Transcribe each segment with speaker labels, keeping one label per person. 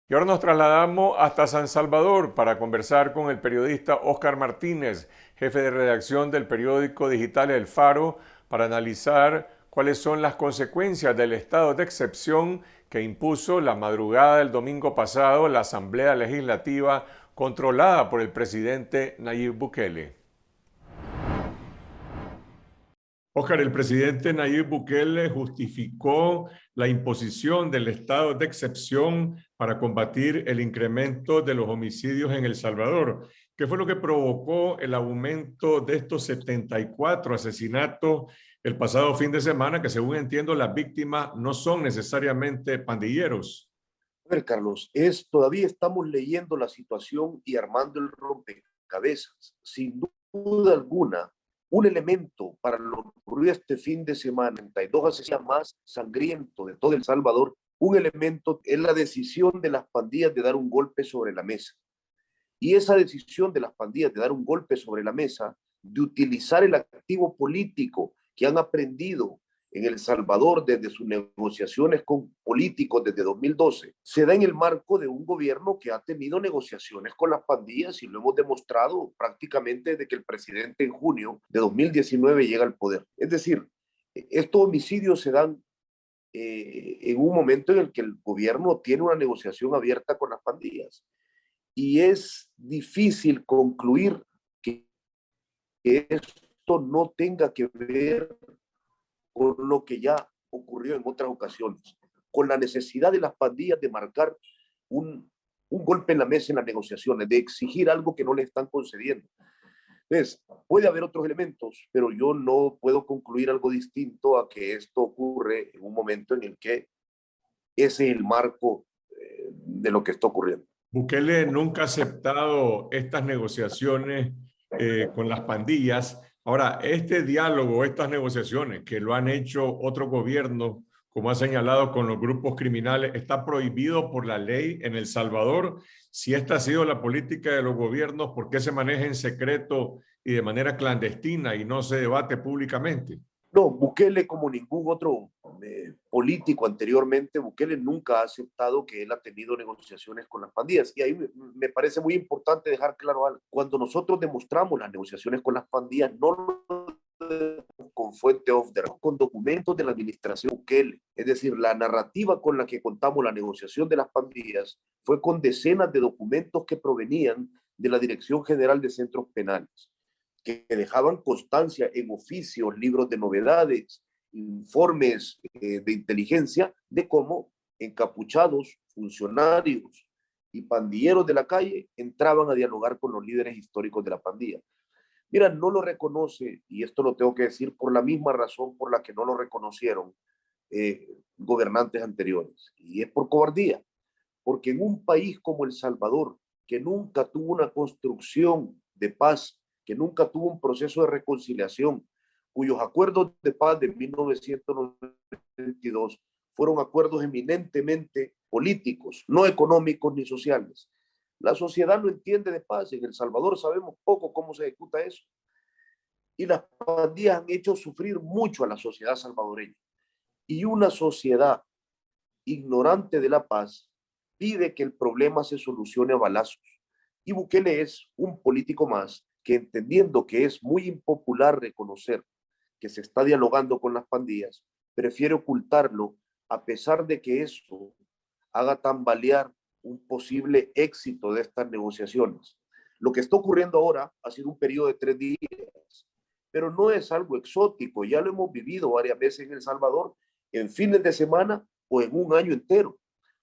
Speaker 1: Y ahora nos trasladamos hasta San Salvador para conversar con el periodista Óscar Martínez, jefe de redacción del periódico digital El Faro, para analizar cuáles son las consecuencias del estado de excepción que impuso la madrugada del domingo pasado la Asamblea Legislativa controlada por el presidente Nayib Bukele. Óscar, el presidente Nayib Bukele justificó la imposición del estado de excepción para combatir el incremento de los homicidios en El Salvador. ¿Qué fue lo que provocó el aumento de estos 74 asesinatos el pasado fin de semana, que según entiendo las víctimas no son necesariamente pandilleros?
Speaker 2: A ver, Carlos, todavía estamos leyendo la situación y armando el rompecabezas. Sin duda alguna, un elemento para lo que ocurrió este fin de semana, 32 asesinatos más sangriento de todo El Salvador, un elemento es la decisión de las pandillas de dar un golpe sobre la mesa. Y esa decisión de las pandillas de dar un golpe sobre la mesa, de utilizar el activo político que han aprendido en El Salvador desde sus negociaciones con políticos desde 2012, se da en el marco de un gobierno que ha tenido negociaciones con las pandillas y lo hemos demostrado prácticamente desde que el presidente en junio de 2019 llega al poder. Es decir, estos homicidios se dan en un momento en el que el gobierno tiene una negociación abierta con las pandillas y es difícil concluir que esto no tenga que ver con lo que ya ocurrió en otras ocasiones, con la necesidad de las pandillas de marcar un golpe en la mesa en las negociaciones, de exigir algo que no le están concediendo. Entonces, puede haber otros elementos, pero yo no puedo concluir algo distinto a que esto ocurre en un momento en el que ese es el marco de lo que está ocurriendo.
Speaker 1: Bukele nunca ha aceptado estas negociaciones con las pandillas. Ahora, este diálogo, estas negociaciones que lo han hecho otros gobiernos, como ha señalado con los grupos criminales, está prohibido por la ley en El Salvador. Si esta ha sido la política de los gobiernos, ¿por qué se maneja en secreto y de manera clandestina y no se debate públicamente?
Speaker 2: No, Bukele, como ningún otro político anteriormente, Bukele nunca ha aceptado que él ha tenido negociaciones con las pandillas. Y ahí me parece muy importante dejar claro algo. Cuando nosotros demostramos las negociaciones con las pandillas, no con fuente off the record, con documentos de la administración Bukele. Es decir, la narrativa con la que contamos la negociación de las pandillas fue con decenas de documentos que provenían de la Dirección General de Centros Penales, que dejaban constancia en oficios, libros de novedades, informes de inteligencia de cómo encapuchados, funcionarios y pandilleros de la calle entraban a dialogar con los líderes históricos de la pandilla. Mira, no lo reconoce, y esto lo tengo que decir por la misma razón por la que no lo reconocieron gobernantes anteriores, y es por cobardía, porque en un país como El Salvador, que nunca tuvo una construcción de paz, que nunca tuvo un proceso de reconciliación, cuyos acuerdos de paz de 1992 fueron acuerdos eminentemente políticos, no económicos ni sociales. La sociedad no entiende de paz. En El Salvador sabemos poco cómo se ejecuta eso. Y las pandillas han hecho sufrir mucho a la sociedad salvadoreña. Y una sociedad ignorante de la paz pide que el problema se solucione a balazos. Y Bukele es un político más que, entendiendo que es muy impopular reconocer que se está dialogando con las pandillas, prefiere ocultarlo, a pesar de que eso haga tambalear un posible éxito de estas negociaciones. Lo que está ocurriendo ahora ha sido un periodo de 3 días, pero no es algo exótico, ya lo hemos vivido varias veces en El Salvador, en fines de semana o en un año entero.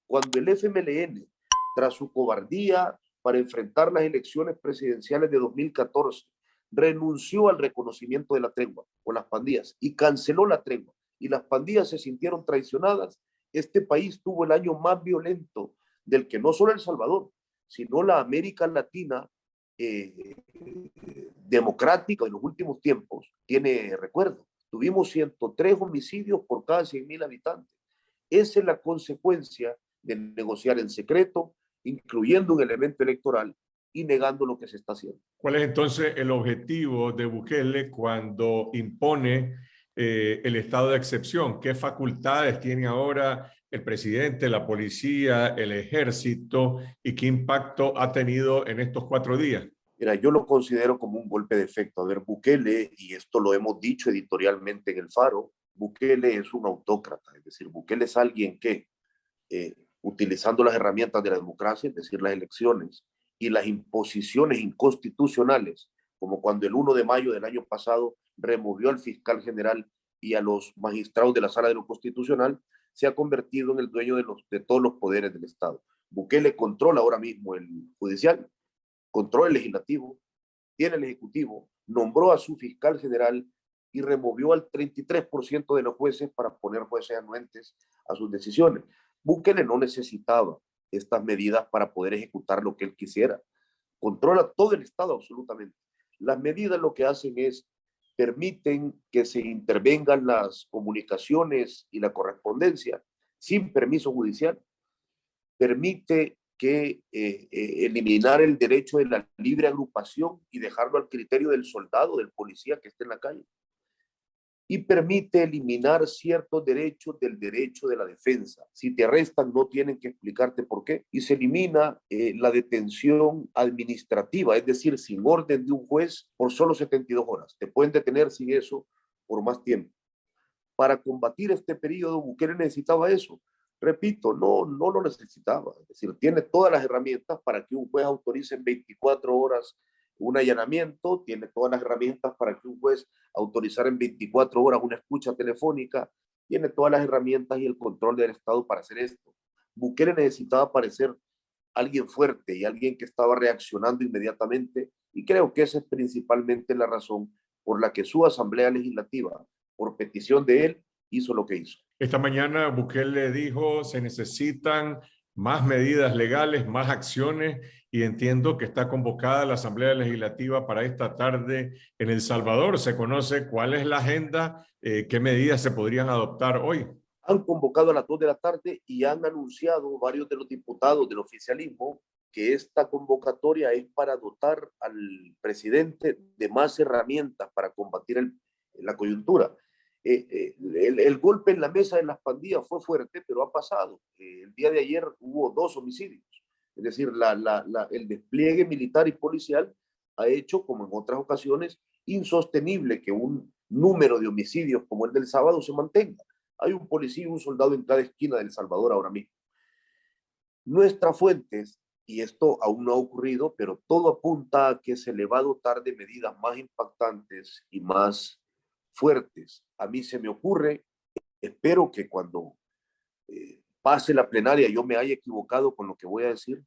Speaker 2: Cuando el FMLN, tras su cobardía para enfrentar las elecciones presidenciales de 2014, renunció al reconocimiento de la tregua con las pandillas y canceló la tregua, y las pandillas se sintieron traicionadas, este país tuvo el año más violento del que no solo El Salvador, sino la América Latina democrática en los últimos tiempos tiene recuerdo. Tuvimos 103 homicidios por cada 100.000 habitantes. Esa es la consecuencia de negociar en secreto, incluyendo un elemento electoral y negando lo que se está haciendo.
Speaker 1: ¿Cuál es entonces el objetivo de Bukele cuando impone el estado de excepción? ¿Qué facultades tiene ahora el presidente, la policía, el ejército y qué impacto ha tenido en estos 4 días?
Speaker 2: Mira, yo lo considero como un golpe de efecto. A ver, Bukele, y esto lo hemos dicho editorialmente en El Faro, Bukele es un autócrata, es decir, Bukele es alguien que, utilizando las herramientas de la democracia, es decir, las elecciones y las imposiciones inconstitucionales, como cuando el 1 de mayo del año pasado removió al fiscal general y a los magistrados de la Sala de lo Constitucional, se ha convertido en el dueño de todos los poderes del Estado. Bukele controla ahora mismo el judicial, controla el legislativo, tiene el ejecutivo, nombró a su fiscal general y removió al 33% de los jueces para poner jueces anuentes a sus decisiones. Bukele no necesitaba estas medidas para poder ejecutar lo que él quisiera. Controla todo el Estado absolutamente. Las medidas lo que hacen es permiten que se intervengan las comunicaciones y la correspondencia sin permiso judicial, permite que eliminar el derecho de la libre agrupación y dejarlo al criterio del soldado, del policía que esté en la calle, y permite eliminar ciertos derechos del derecho de la defensa. Si te arrestan, no tienen que explicarte por qué. Y se elimina la detención administrativa, es decir, sin orden de un juez por solo 72 horas. Te pueden detener sin eso por más tiempo. Para combatir este periodo, Bukele necesitaba eso. Repito, no lo necesitaba. Es decir, tiene todas las herramientas para que un juez autorice en 24 horas un allanamiento, tiene todas las herramientas para que un juez autorizar en 24 horas una escucha telefónica, tiene todas las herramientas y el control del Estado para hacer esto. Bukele necesitaba parecer alguien fuerte y alguien que estaba reaccionando inmediatamente, y creo que esa es principalmente la razón por la que su Asamblea Legislativa, por petición de él, hizo lo que hizo.
Speaker 1: Esta mañana Bukele dijo se necesitan más medidas legales, más acciones, y entiendo que está convocada la Asamblea Legislativa para esta tarde en El Salvador. ¿Se conoce cuál es la agenda? ¿Qué medidas se podrían adoptar hoy?
Speaker 2: Han convocado a las 2 de la tarde y han anunciado varios de los diputados del oficialismo que esta convocatoria es para dotar al presidente de más herramientas para combatir la coyuntura. El golpe en la mesa de las pandillas fue fuerte, pero ha pasado. El día de ayer hubo 2 homicidios. Es decir, el despliegue militar y policial ha hecho, como en otras ocasiones, insostenible que un número de homicidios como el del sábado se mantenga. Hay un policía y un soldado en cada esquina de El Salvador ahora mismo. Nuestras fuentes, y esto aún no ha ocurrido, pero todo apunta a que se le va a dotar de medidas más impactantes y más fuertes. A mí se me ocurre, espero que cuando pase la plenaria yo me haya equivocado con lo que voy a decir,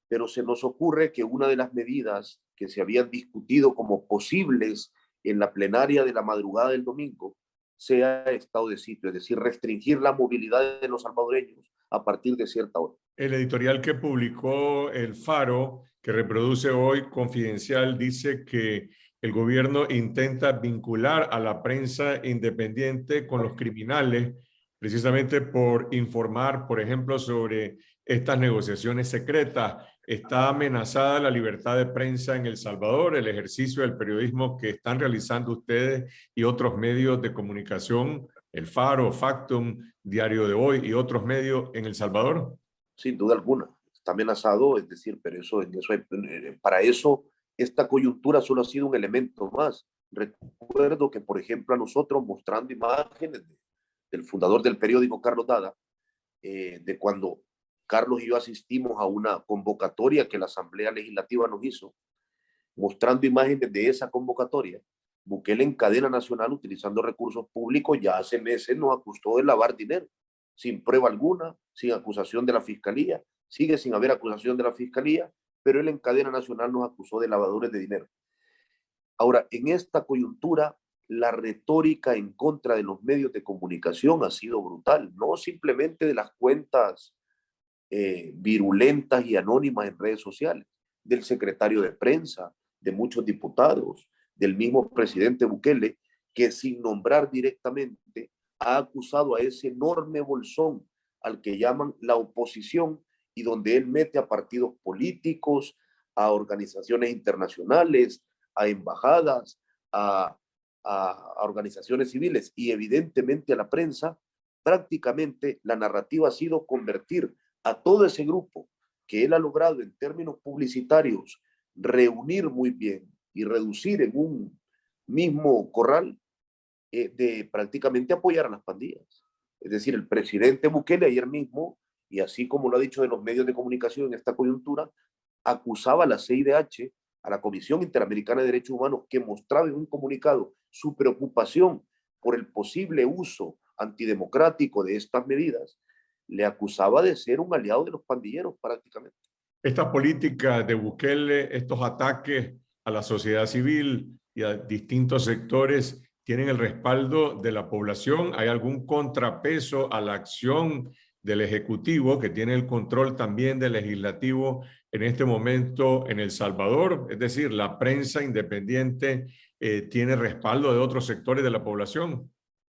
Speaker 2: pero se nos ocurre que una de las medidas que se habían discutido como posibles en la plenaria de la madrugada del domingo sea estado de sitio, es decir, restringir la movilidad de los salvadoreños a partir de cierta hora.
Speaker 1: El editorial que publicó El Faro, que reproduce hoy Confidencial, dice que el gobierno intenta vincular a la prensa independiente con los criminales, precisamente por informar, por ejemplo, sobre estas negociaciones secretas. Está amenazada la libertad de prensa en El Salvador, el ejercicio del periodismo que están realizando ustedes y otros medios de comunicación, El Faro, Factum, Diario de Hoy y otros medios en El Salvador.
Speaker 2: Sin duda alguna, está amenazado, es decir, pero para eso esta coyuntura solo ha sido un elemento más. Recuerdo que, por ejemplo, a nosotros mostrando imágenes del fundador del periódico, Carlos Dada, de cuando Carlos y yo asistimos a una convocatoria que la Asamblea Legislativa nos hizo, mostrando imágenes de esa convocatoria, Bukele en cadena nacional, utilizando recursos públicos, ya hace meses nos acusó de lavar dinero, sin prueba alguna, sin acusación de la Fiscalía, sigue sin haber acusación de la Fiscalía, pero él en cadena nacional nos acusó de lavadores de dinero. Ahora, en esta coyuntura, la retórica en contra de los medios de comunicación ha sido brutal, no simplemente de las cuentas virulentas y anónimas en redes sociales, del secretario de prensa, de muchos diputados, del mismo presidente Bukele, que sin nombrar directamente ha acusado a ese enorme bolsón al que llaman la oposición y donde él mete a partidos políticos, a organizaciones internacionales, a embajadas, a organizaciones civiles y evidentemente a la prensa prácticamente la narrativa ha sido convertir a todo ese grupo que él ha logrado en términos publicitarios reunir muy bien y reducir en un mismo corral, de prácticamente apoyar a las pandillas. Es decir, el presidente Bukele ayer mismo, y así como lo ha dicho de los medios de comunicación en esta coyuntura, acusaba a la CIDH, a la Comisión Interamericana de Derechos Humanos, que mostraba en un comunicado su preocupación por el posible uso antidemocrático de estas medidas, le acusaba de ser un aliado de los pandilleros prácticamente.
Speaker 1: Esta política de Bukele, estos ataques a la sociedad civil y a distintos sectores, ¿tienen el respaldo de la población? ¿Hay algún contrapeso a la acción del Ejecutivo, que tiene el control también del Legislativo en este momento en El Salvador? Es decir, ¿la prensa independiente tiene respaldo de otros sectores de la población?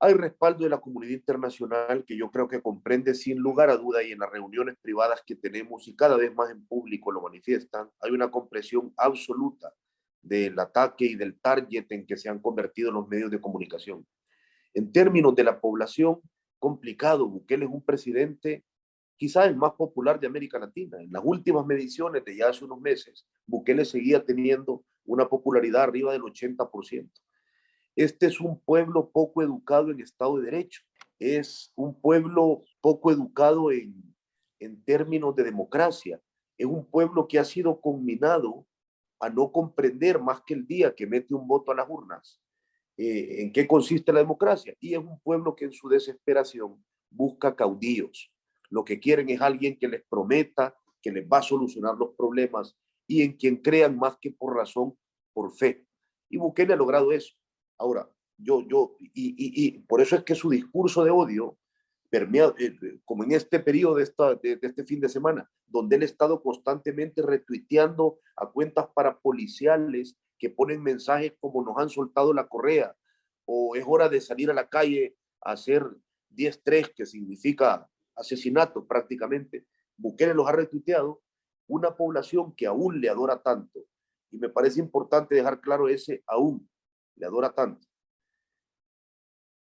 Speaker 2: Hay respaldo de la comunidad internacional que yo creo que comprende sin lugar a duda, y en las reuniones privadas que tenemos y cada vez más en público lo manifiestan, hay una comprensión absoluta del ataque y del target en que se han convertido los medios de comunicación. En términos de la población, complicado. Bukele es un presidente quizás el más popular de América Latina. En las últimas mediciones de ya hace unos meses, Bukele seguía teniendo una popularidad arriba del 80%. Este es un pueblo poco educado en Estado de Derecho, es un pueblo poco educado en términos de democracia, es un pueblo que ha sido conminado a no comprender más que el día que mete un voto a las urnas en qué consiste la democracia, y es un pueblo que en su desesperación busca caudillos. Lo que quieren es alguien que les prometa que les va a solucionar los problemas y en quien crean más que por razón, por fe. Y Bukele ha logrado eso. Ahora, y por eso es que su discurso de odio permea, como en este periodo de este fin de semana, donde él ha estado constantemente retuiteando a cuentas parapoliciales que ponen mensajes como nos han soltado la correa, o es hora de salir a la calle a hacer 10-3, que significa asesinato prácticamente. Bukele los ha retuiteado, una población que aún le adora tanto, y me parece importante dejar claro ese aún, le adora tanto.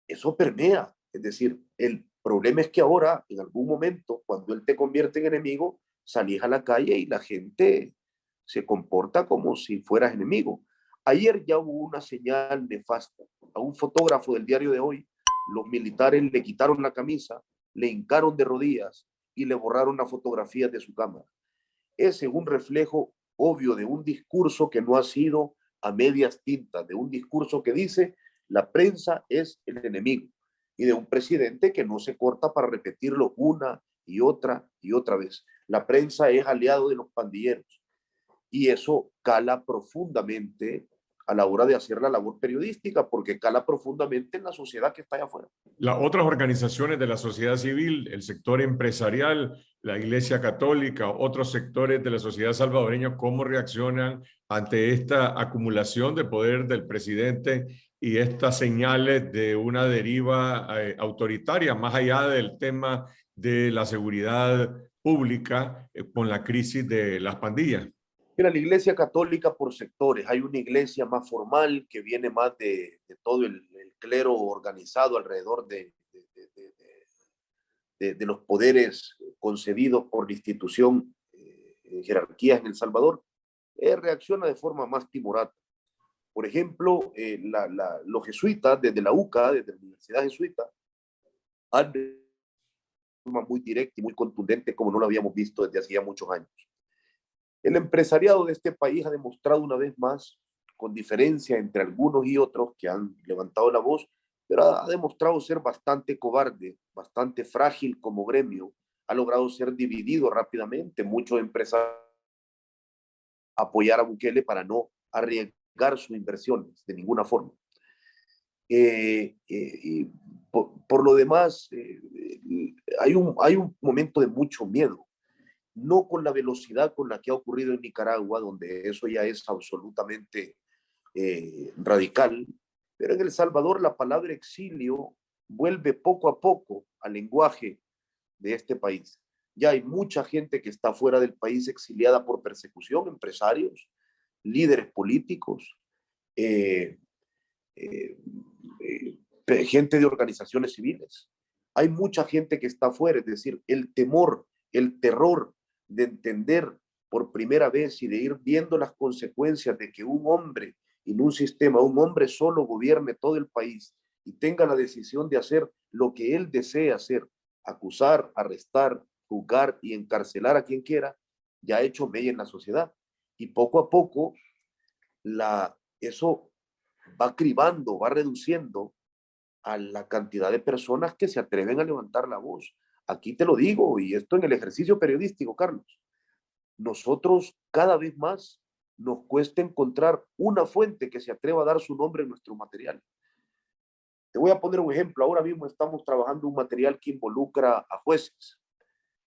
Speaker 2: Eso permea, es decir, el problema es que ahora, en algún momento, cuando él te convierte en enemigo, salís a la calle y la gente se comporta como si fueras enemigo. Ayer ya hubo una señal nefasta. A un fotógrafo del diario de hoy, los militares le quitaron la camisa, le hincaron de rodillas y le borraron las fotografías de su cámara. Ese es un reflejo obvio de un discurso que no ha sido a medias tintas, de un discurso que dice la prensa es el enemigo, y de un presidente que no se corta para repetirlo una y otra vez. La prensa es aliado de los pandilleros, y eso cala profundamente a la hora de hacer la labor periodística, porque cala profundamente en la sociedad que está allá afuera.
Speaker 1: Las otras organizaciones de la sociedad civil, el sector empresarial, la Iglesia Católica, otros sectores de la sociedad salvadoreña, ¿cómo reaccionan ante esta acumulación de poder del presidente y estas señales de una deriva autoritaria, más allá del tema de la seguridad pública con la crisis de las pandillas?
Speaker 2: Mira, la iglesia católica por sectores. Hay una iglesia más formal que viene más de todo el clero organizado alrededor de los poderes concedidos por la institución en jerarquías en El Salvador. Reacciona de forma más timorata. Por ejemplo, los jesuitas desde la UCA, desde la Universidad Jesuita, han de forma muy directa y muy contundente como no lo habíamos visto desde hacía muchos años. El empresariado de este país ha demostrado una vez más, con diferencia entre algunos y otros que han levantado la voz, pero ha demostrado ser bastante cobarde, bastante frágil como gremio, ha logrado ser dividido rápidamente. Muchos empresarios apoyar a Bukele para no arriesgar sus inversiones de ninguna forma. Y por lo demás, hay un momento de mucho miedo, no con la velocidad con la que ha ocurrido en Nicaragua, donde eso ya es absolutamente radical, pero en El Salvador la palabra exilio vuelve poco a poco al lenguaje de este país. Ya hay mucha gente que está fuera del país exiliada por persecución, empresarios, líderes políticos, eh, eh, gente de organizaciones civiles. Hay mucha gente que está afuera, es decir, el temor, el terror de entender por primera vez y de ir viendo las consecuencias de que un hombre en un sistema, un hombre solo gobierne todo el país y tenga la decisión de hacer lo que él desea hacer, acusar, arrestar, juzgar y encarcelar a quien quiera, ya ha hecho mella en la sociedad. Y poco a poco eso va cribando, va reduciendo a la cantidad de personas que se atreven a levantar la voz. Aquí te lo digo, y esto en el ejercicio periodístico, Carlos, nosotros cada vez más nos cuesta encontrar una fuente que se atreva a dar su nombre en nuestro material. Te voy a poner un ejemplo. Ahora mismo estamos trabajando un material que involucra a jueces,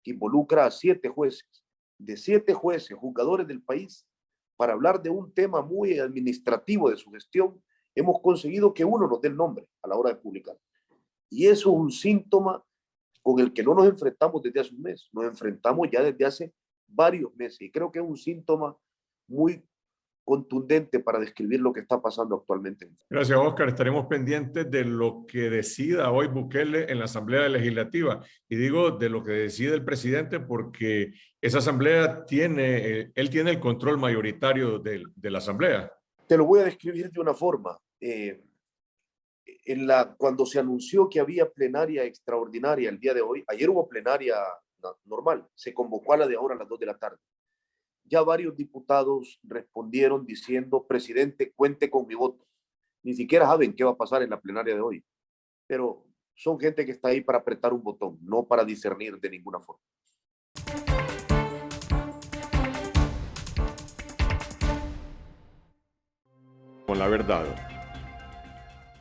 Speaker 2: que involucra a 7 jueces, de 7 jueces, juzgadores del país, para hablar de un tema muy administrativo de su gestión. Hemos conseguido que uno nos dé el nombre a la hora de publicar. Y eso es un síntoma con el que no nos enfrentamos desde hace un mes, nos enfrentamos ya desde hace varios meses. Y creo que es un síntoma muy contundente para describir lo que está pasando actualmente.
Speaker 1: Gracias, Oscar. Estaremos pendientes de lo que decida hoy Bukele en la Asamblea Legislativa. Y digo de lo que decide el presidente porque esa Asamblea él tiene el control mayoritario de la Asamblea.
Speaker 2: Te lo voy a describir de una forma. Cuando se anunció que había plenaria extraordinaria el día de hoy, ayer hubo plenaria normal, se convocó a la de ahora a las 2 de la tarde. Ya varios diputados respondieron diciendo, presidente, cuente con mi voto. Ni siquiera saben qué va a pasar en la plenaria de hoy, pero son gente que está ahí para apretar un botón, no para discernir de ninguna forma.
Speaker 1: Con la verdad.